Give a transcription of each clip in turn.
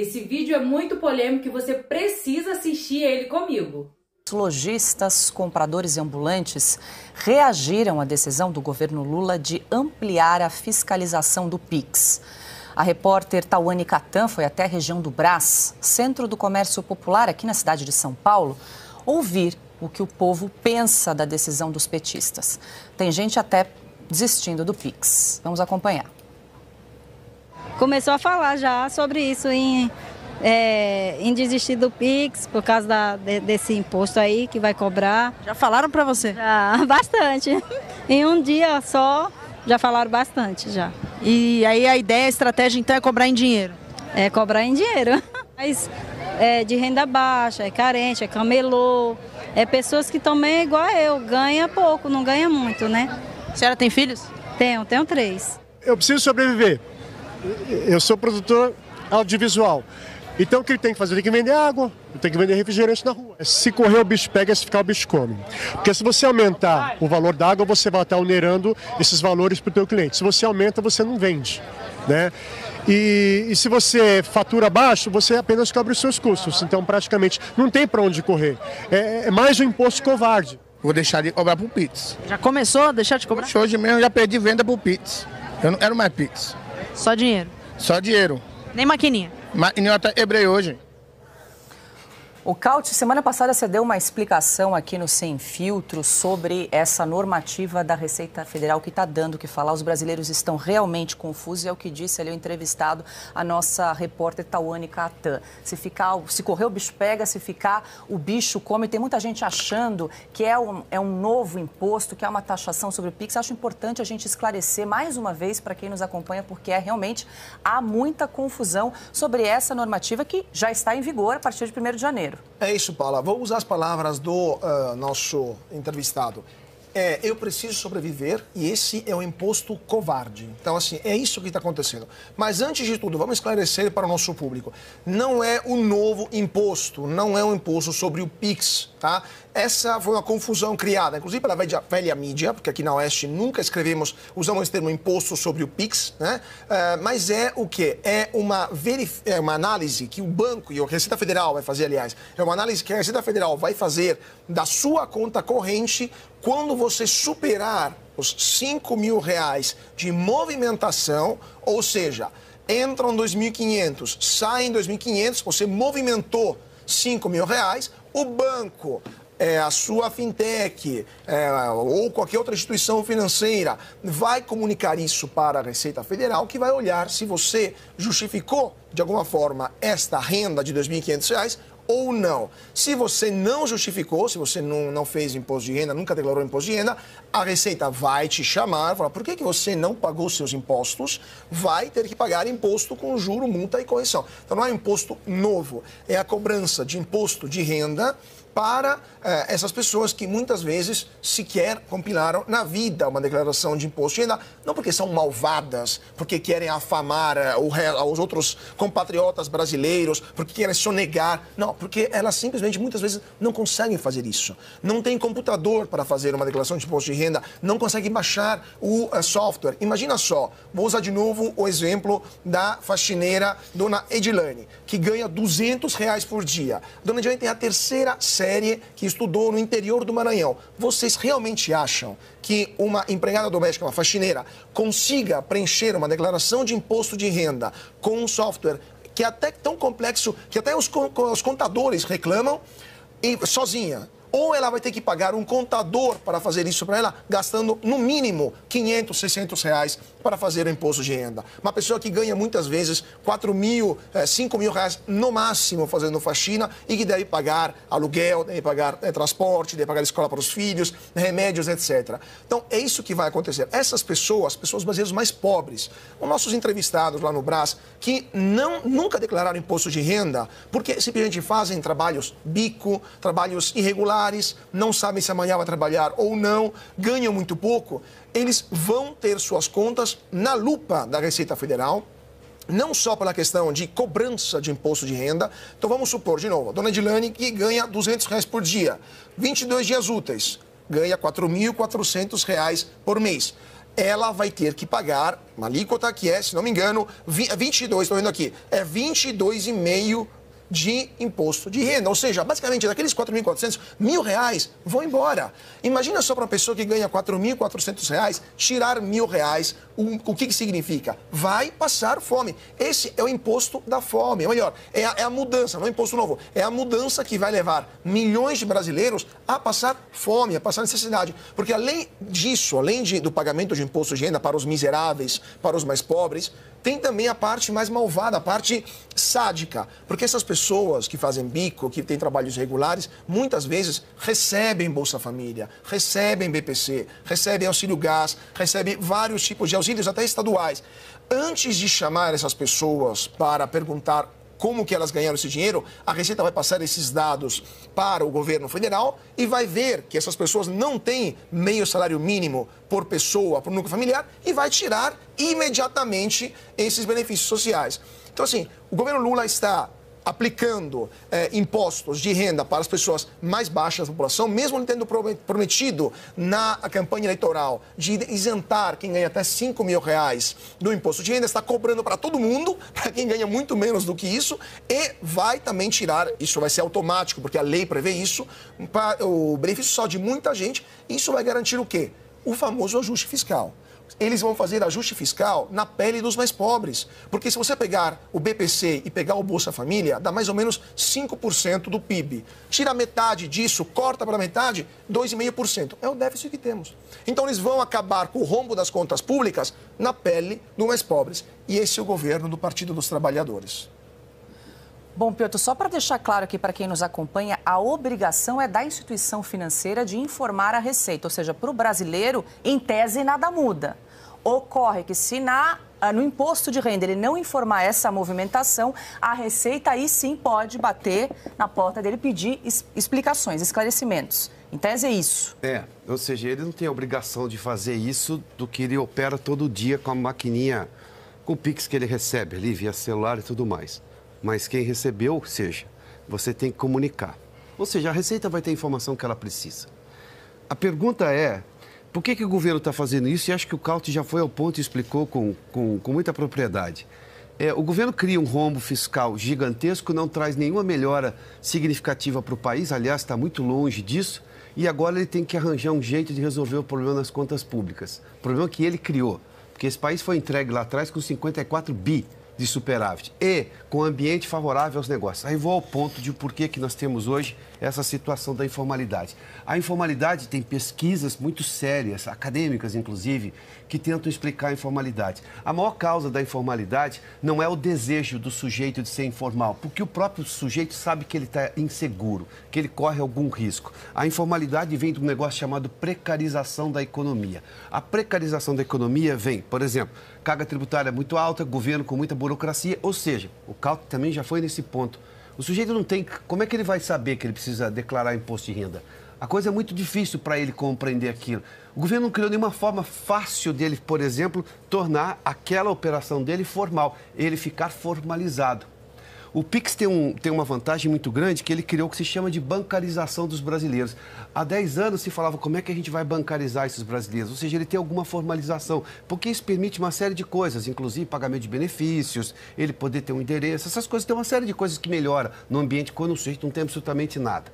Esse vídeo é muito polêmico e você precisa assistir ele comigo. Lojistas, compradores e ambulantes reagiram à decisão do governo Lula de ampliar a fiscalização do Pix. A repórter Tawane Catan foi até a região do Brás, centro do comércio popular aqui na cidade de São Paulo, ouvir o que o povo pensa da decisão dos petistas. Tem gente até desistindo do Pix. Vamos acompanhar. Começou a falar já sobre isso em desistir do Pix por causa desse imposto aí que vai cobrar. Já falaram para você? Já, bastante. Em um dia só, já falaram bastante já. E aí a ideia, a estratégia então é cobrar em dinheiro? É cobrar em dinheiro. Mas de renda baixa, é carente, é camelô, é pessoas que também, igual eu, ganha pouco, não ganha muito, né? A senhora tem filhos? Tenho 3. Eu preciso sobreviver. Eu sou produtor audiovisual. Então o que ele tem que fazer? Ele tem que vender água, ele tem que vender refrigerante na rua. Se correr o bicho pega, se ficar o bicho come. Porque se você aumentar o valor da água, você vai estar onerando esses valores para o teu cliente. Se você aumenta, você não vende, né? E se você fatura baixo, você apenas cobre os seus custos. Então praticamente não tem para onde correr. É mais um imposto covarde. Vou deixar de cobrar pro Pix. Já começou a deixar de cobrar? Hoje mesmo eu já perdi venda pro Pix. Eu não quero mais Pix. Só dinheiro? Só dinheiro. Nem maquininha? Maquininha eu até quebrei hoje. O Caute, semana passada, você deu uma explicação aqui no Sem Filtro sobre essa normativa da Receita Federal que está dando o que falar. Os brasileiros estão realmente confusos, é o que disse ali o entrevistado, a nossa repórter Tawane Catan. Se correr o bicho pega, se ficar o bicho come. Tem muita gente achando que é um novo imposto, que é uma taxação sobre o Pix. Acho importante a gente esclarecer mais uma vez para quem nos acompanha, porque realmente há muita confusão sobre essa normativa que já está em vigor a partir de 1º de janeiro. É isso, Paula. Vou usar as palavras do nosso entrevistado. Eu preciso sobreviver e esse é um imposto covarde. Então, assim, é isso que está acontecendo. Mas, antes de tudo, vamos esclarecer para o nosso público. Não é um novo imposto, não é um imposto sobre o Pix, tá? Essa foi uma confusão criada, inclusive pela velha mídia, porque aqui na Oeste nunca usamos esse termo imposto sobre o Pix, né? Mas é o quê? É uma análise que o banco e a Receita Federal vai fazer, aliás, é uma análise que a Receita Federal vai fazer da sua conta corrente quando você superar os R$5.000 de movimentação, ou seja, entram 2.500, saem 2.500, você movimentou R$5.000, o banco, a sua fintech ou qualquer outra instituição financeira vai comunicar isso para a Receita Federal, que vai olhar se você justificou de alguma forma esta renda de R$2.500 ou não. Se você não justificou, se você não fez imposto de renda, nunca declarou imposto de renda, a Receita vai te chamar, falar, por que você não pagou seus impostos? Vai ter que pagar imposto com juro, multa e correção. Então não é imposto novo, é a cobrança de imposto de renda para essas pessoas que muitas vezes sequer compilaram na vida uma declaração de imposto de renda, não porque são malvadas, porque querem afamar os outros compatriotas brasileiros, porque querem sonegar, não, porque elas simplesmente muitas vezes não conseguem fazer isso. Não tem computador para fazer uma declaração de imposto de renda, não conseguem baixar o software. Imagina só, vou usar de novo o exemplo da faxineira Dona Edilane, que ganha R$200 por dia. Dona Edilane tem a terceira série que estudou no interior do Maranhão. Vocês realmente acham que uma empregada doméstica, uma faxineira, consiga preencher uma declaração de imposto de renda com um software que é até tão complexo que até os contadores reclamam, e sozinha? Ou ela vai ter que pagar um contador para fazer isso para ela, gastando no mínimo R$500, R$600 para fazer o imposto de renda. Uma pessoa que ganha muitas vezes R$4.000, R$5.000 no máximo fazendo faxina e que deve pagar aluguel, deve pagar transporte, deve pagar escola para os filhos, remédios, etc. Então é isso que vai acontecer. Essas pessoas brasileiras mais pobres, os nossos entrevistados lá no Brás, que nunca declararam imposto de renda, porque simplesmente fazem trabalhos bico, trabalhos irregulares, não sabem se amanhã vai trabalhar ou não, ganham muito pouco, eles vão ter suas contas na lupa da Receita Federal, não só pela questão de cobrança de imposto de renda. Então vamos supor, de novo, a Dona Edilane que ganha R$200 por dia, 22 dias úteis, ganha R$4.400 por mês. ela vai ter que pagar uma alíquota que é, se não me engano, 22, estou vendo aqui, é 22,5% de imposto de renda. Ou seja, basicamente, daqueles 4.400, R$1.000 vão embora. Imagina só para uma pessoa que ganha R$4.400, tirar R$1.000, o que significa? Vai passar fome. Esse é o imposto da fome. Ou melhor, é a mudança, não é imposto novo. É a mudança que vai levar milhões de brasileiros a passar fome, a passar necessidade. Porque além disso, do pagamento de imposto de renda para os miseráveis, para os mais pobres, tem também a parte mais malvada, a parte sádica. Porque essas pessoas que fazem bico, que têm trabalhos regulares, muitas vezes recebem Bolsa Família, recebem BPC, recebem auxílio gás, recebem vários tipos de auxílios, até estaduais. Antes de chamar essas pessoas para perguntar como que elas ganharam esse dinheiro, a Receita vai passar esses dados para o governo federal e vai ver que essas pessoas não têm meio salário mínimo por pessoa, por núcleo familiar, e vai tirar imediatamente esses benefícios sociais. Então, assim, o governo Lula está aplicando impostos de renda para as pessoas mais baixas da população, mesmo ele tendo prometido na campanha eleitoral de isentar quem ganha até R$5.000 do imposto de renda, está cobrando para todo mundo, para quem ganha muito menos do que isso, e vai também tirar, isso vai ser automático, porque a lei prevê isso, o benefício só de muita gente. Isso vai garantir o quê? O famoso ajuste fiscal. Eles vão fazer ajuste fiscal na pele dos mais pobres. Porque se você pegar o BPC e pegar o Bolsa Família, dá mais ou menos 5% do PIB. Tira metade disso, corta para metade, 2,5%. É o déficit que temos. Então eles vão acabar com o rombo das contas públicas na pele dos mais pobres. E esse é o governo do Partido dos Trabalhadores. Bom, Piotr, só para deixar claro aqui para quem nos acompanha, a obrigação é da instituição financeira de informar a Receita. Ou seja, para o brasileiro, em tese, nada muda. Ocorre que se no imposto de renda ele não informar essa movimentação, a Receita aí sim pode bater na porta dele e pedir explicações, esclarecimentos. Em tese é isso. Ou seja, ele não tem a obrigação de fazer isso do que ele opera todo dia com a maquininha, com o Pix que ele recebe ali via celular e tudo mais. Mas quem recebeu, ou seja, você tem que comunicar. Ou seja, a Receita vai ter a informação que ela precisa. A pergunta é, por que o governo está fazendo isso? E acho que o Caute já foi ao ponto e explicou com muita propriedade. O governo cria um rombo fiscal gigantesco, não traz nenhuma melhora significativa para o país, aliás, está muito longe disso, e agora ele tem que arranjar um jeito de resolver o problema nas contas públicas. O problema que ele criou, porque esse país foi entregue lá atrás com 54 bi de superávit e com ambiente favorável aos negócios. Aí vou ao ponto de por que nós temos hoje essa situação da informalidade. A informalidade tem pesquisas muito sérias, acadêmicas inclusive, que tentam explicar a informalidade. A maior causa da informalidade não é o desejo do sujeito de ser informal, porque o próprio sujeito sabe que ele está inseguro, que ele corre algum risco. A informalidade vem de um negócio chamado precarização da economia. A precarização da economia vem, por exemplo, carga tributária muito alta, governo com muita burocracia, ou seja, o Caute também já foi nesse ponto. O sujeito não tem... Como é que ele vai saber que ele precisa declarar imposto de renda? A coisa é muito difícil para ele compreender aquilo. O governo não criou nenhuma forma fácil dele, por exemplo, tornar aquela operação dele formal, ele ficar formalizado. O Pix tem uma vantagem muito grande, que ele criou o que se chama de bancarização dos brasileiros. Há 10 anos se falava como é que a gente vai bancarizar esses brasileiros, ou seja, ele tem alguma formalização, porque isso permite uma série de coisas, inclusive pagamento de benefícios, ele poder ter um endereço, essas coisas, tem uma série de coisas que melhora no ambiente quando o sujeito não tem absolutamente nada.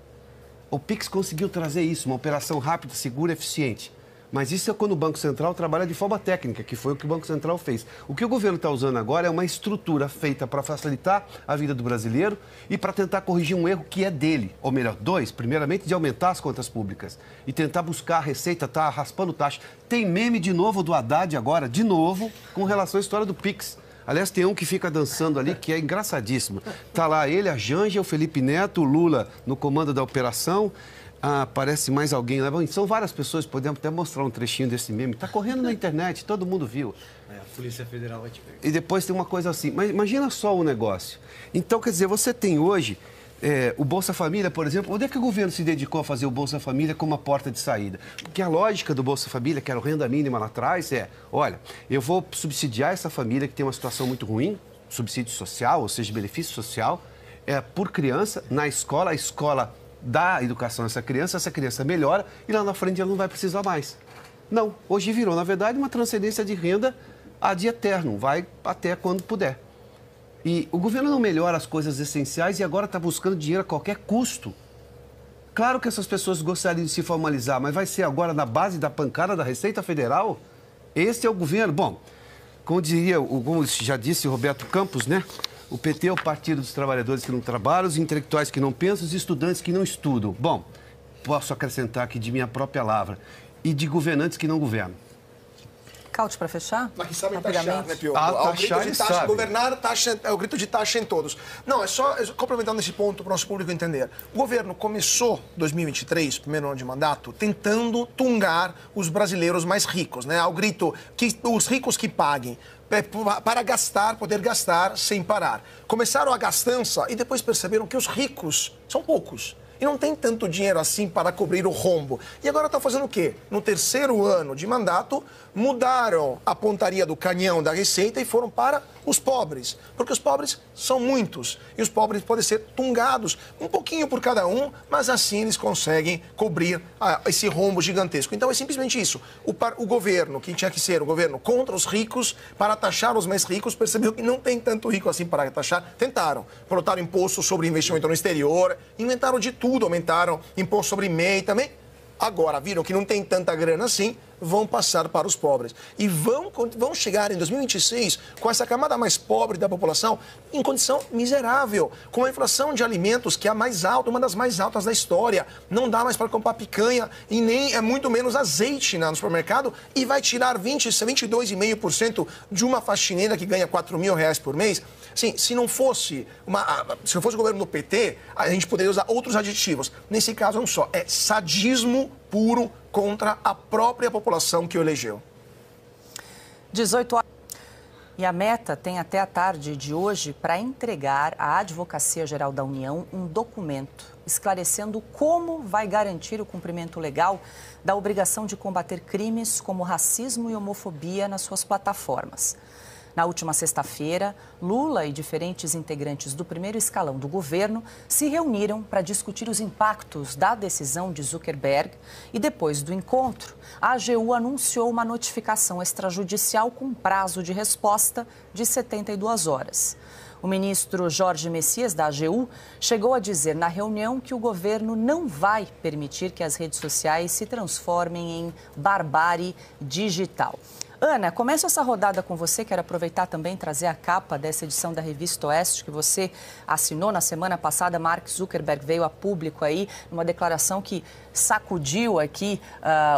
O Pix conseguiu trazer isso, uma operação rápida, segura e eficiente. Mas isso é quando o Banco Central trabalha de forma técnica, que foi o que o Banco Central fez. O que o governo está usando agora é uma estrutura feita para facilitar a vida do brasileiro e para tentar corrigir um erro que é dele. Ou melhor, primeiramente, de aumentar as contas públicas e tentar buscar a Receita, tá raspando taxa. Tem meme de novo do Haddad agora, de novo, com relação à história do Pix. Aliás, tem um que fica dançando ali, que é engraçadíssimo. Tá lá ele, a Janja, o Felipe Neto, o Lula no comando da operação. Aparece mais alguém lá. Bom, são várias pessoas, podemos até mostrar um trechinho desse meme. Está correndo na internet, todo mundo viu. A Polícia Federal vai te pegar. E depois tem uma coisa assim. Mas imagina só o negócio. Então, quer dizer, você tem hoje o Bolsa Família, por exemplo. Onde é que o governo se dedicou a fazer o Bolsa Família como uma porta de saída? Porque a lógica do Bolsa Família, que era o renda mínima lá atrás, olha, eu vou subsidiar essa família que tem uma situação muito ruim, subsídio social, ou seja, benefício social, por criança, na escola, a escola dá educação a essa criança melhora e lá na frente ela não vai precisar mais. Não, hoje virou, na verdade, uma transferência de renda ad eternum, vai até quando puder. E o governo não melhora as coisas essenciais e agora está buscando dinheiro a qualquer custo. Claro que essas pessoas gostariam de se formalizar, mas vai ser agora na base da pancada da Receita Federal? Esse é o governo. Bom, como já disse o Roberto Campos, né? O PT é o partido dos trabalhadores que não trabalham, os intelectuais que não pensam, os estudantes que não estudam. Bom, posso acrescentar aqui de minha própria palavra, e de governantes que não governam. Caute, para fechar? Mas que sabem taxar, né, Pio? Taxar, ele sabe. Governar taxa, é o grito de taxa em todos. Não, é só complementando esse ponto para o nosso público entender. O governo começou 2023, primeiro ano de mandato, tentando tungar os brasileiros mais ricos, né? Ao grito que os ricos que paguem para gastar, poder gastar sem parar. Começaram a gastança e depois perceberam que os ricos são poucos. E não tem tanto dinheiro assim para cobrir o rombo. E agora está fazendo o quê? No terceiro ano de mandato, mudaram a pontaria do canhão da Receita e foram para os pobres. Porque os pobres são muitos. E os pobres podem ser tungados, um pouquinho por cada um, mas assim eles conseguem cobrir esse rombo gigantesco. Então é simplesmente isso. O governo, que tinha que ser o governo contra os ricos, para taxar os mais ricos, percebeu que não tem tanto rico assim para taxar. Tentaram. Colocaram imposto sobre investimento no exterior, inventaram de tudo, aumentaram imposto sobre MEI também. Agora viram que não tem tanta grana assim, vão passar para os pobres. E vão chegar em 2026 com essa camada mais pobre da população em condição miserável, com a inflação de alimentos que é a mais alta, uma das mais altas da história. Não dá mais para comprar picanha e nem muito menos azeite no supermercado e vai tirar 22,5% de uma faxineira que ganha R$4.000 por mês. Sim, se não fosse o governo do PT, a gente poderia usar outros adjetivos. Nesse caso, não só, é sadismo puro contra a própria população que o elegeu. 18 horas. E a Meta tem até a tarde de hoje para entregar à Advocacia Geral da União um documento esclarecendo como vai garantir o cumprimento legal da obrigação de combater crimes como racismo e homofobia nas suas plataformas. Na última sexta-feira, Lula e diferentes integrantes do primeiro escalão do governo se reuniram para discutir os impactos da decisão de Zuckerberg e, depois do encontro, a AGU anunciou uma notificação extrajudicial com prazo de resposta de 72 horas. O ministro Jorge Messias, da AGU, chegou a dizer na reunião que o governo não vai permitir que as redes sociais se transformem em barbárie digital. Ana, começo essa rodada com você. Quero aproveitar também e trazer a capa dessa edição da Revista Oeste que você assinou na semana passada. Mark Zuckerberg veio a público aí numa declaração que sacudiu aqui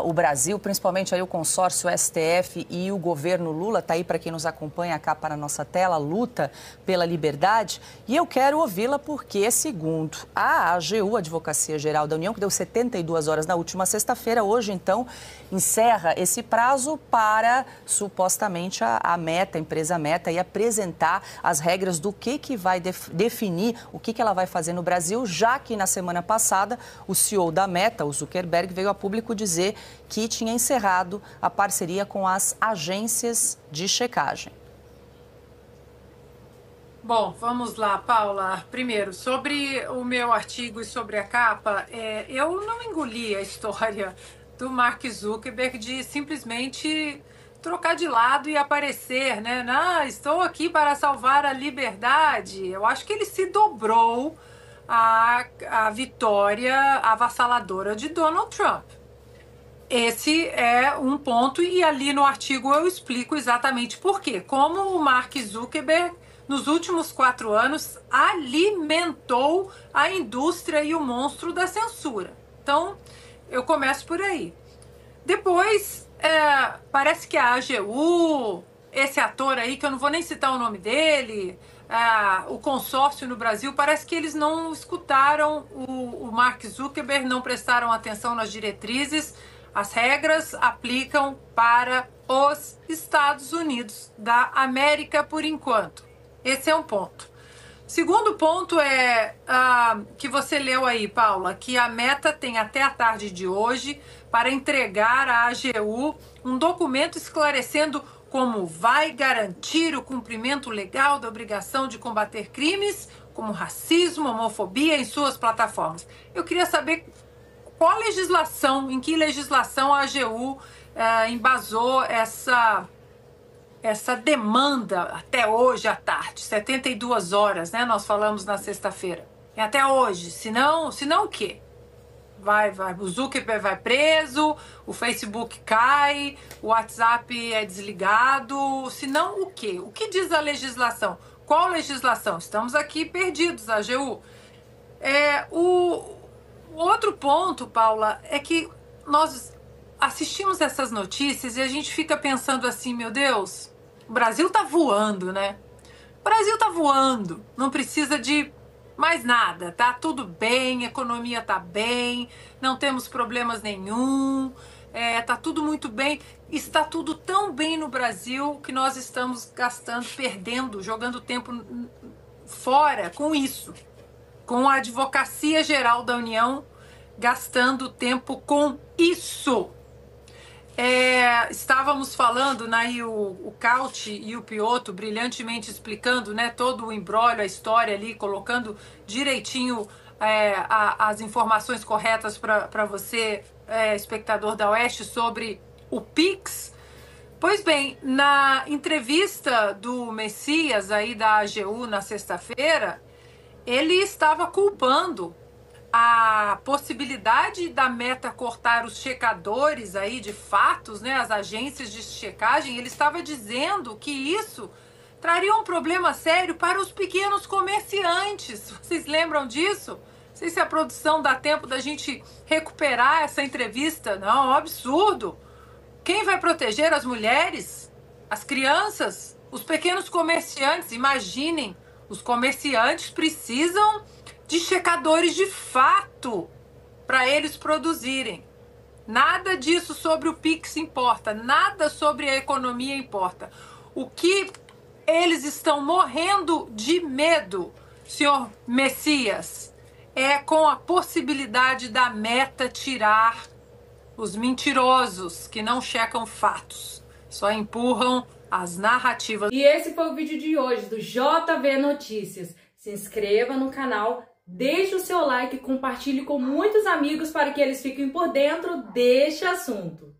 o Brasil, principalmente aí o consórcio STF e o governo Lula. Está aí para quem nos acompanha a capa na nossa tela, luta pela liberdade. E eu quero ouvi-la porque, segundo a AGU, Advocacia Geral da União, que deu 72 horas na última sexta-feira, hoje então encerra esse prazo para supostamente a Meta, a empresa Meta, e apresentar as regras do que vai definir o que ela vai fazer no Brasil, já que na semana passada o CEO da Meta, o Zuckerberg, veio a público dizer que tinha encerrado a parceria com as agências de checagem. Bom, vamos lá, Paula. Primeiro, sobre o meu artigo e sobre a capa, eu não engoli a história do Mark Zuckerberg de simplesmente trocar de lado e aparecer, né? Estou aqui para salvar a liberdade. Eu acho que ele se dobrou à vitória avassaladora de Donald Trump. Esse é um ponto e ali no artigo eu explico exatamente por quê. Como o Mark Zuckerberg, nos últimos 4 anos, alimentou a indústria e o monstro da censura. Então, eu começo por aí. Depois, parece que a AGU, esse ator aí, que eu não vou nem citar o nome dele, o consórcio no Brasil, parece que eles não escutaram o Mark Zuckerberg, não prestaram atenção nas diretrizes. As regras aplicam para os Estados Unidos da América por enquanto. Esse é um ponto. Segundo ponto que você leu aí, Paula, que a Meta tem até a tarde de hoje para entregar à AGU um documento esclarecendo como vai garantir o cumprimento legal da obrigação de combater crimes como racismo, homofobia em suas plataformas. Eu queria saber qual legislação, em que legislação a AGU embasou essa demanda até hoje à tarde, 72 horas, né? Nós falamos na sexta-feira. E até hoje, senão o quê? O Zuckerberg vai preso, o Facebook cai, o WhatsApp é desligado, senão o quê? O que diz a legislação? Qual legislação? Estamos aqui perdidos, AGU. O outro ponto, Paula, é que nós assistimos essas notícias e a gente fica pensando assim, meu Deus, o Brasil tá voando, né? O Brasil tá voando, não precisa de mais nada, tá tudo bem, a economia tá bem, não temos problemas nenhum, tá tudo muito bem. Está tudo tão bem no Brasil que nós estamos perdendo, jogando tempo fora com isso, com a Advocacia Geral da União gastando tempo com isso. Estávamos falando, né, o Cauti e o Piotto brilhantemente explicando, né, todo o imbróglio, a história ali, colocando direitinho as informações corretas para você, espectador da Oeste, sobre o Pix. Pois bem, na entrevista do Messias aí da AGU na sexta-feira, ele estava culpando a possibilidade da Meta cortar os checadores aí de fatos, né, as agências de checagem. Ele estava dizendo que isso traria um problema sério para os pequenos comerciantes. Vocês lembram disso? Não sei se a produção dá tempo da gente recuperar essa entrevista. Não, é um absurdo. Quem vai proteger as mulheres, as crianças, os pequenos comerciantes? Imaginem, os comerciantes precisam de checadores de fato para eles produzirem. Nada disso sobre o Pix importa, nada sobre a economia importa. O que eles estão morrendo de medo, senhor Messias, é com a possibilidade da Meta tirar os mentirosos que não checam fatos, só empurram as narrativas. E esse foi o vídeo de hoje do JV Notícias. Se inscreva no canal, deixe o seu like e compartilhe com muitos amigos para que eles fiquem por dentro deste assunto.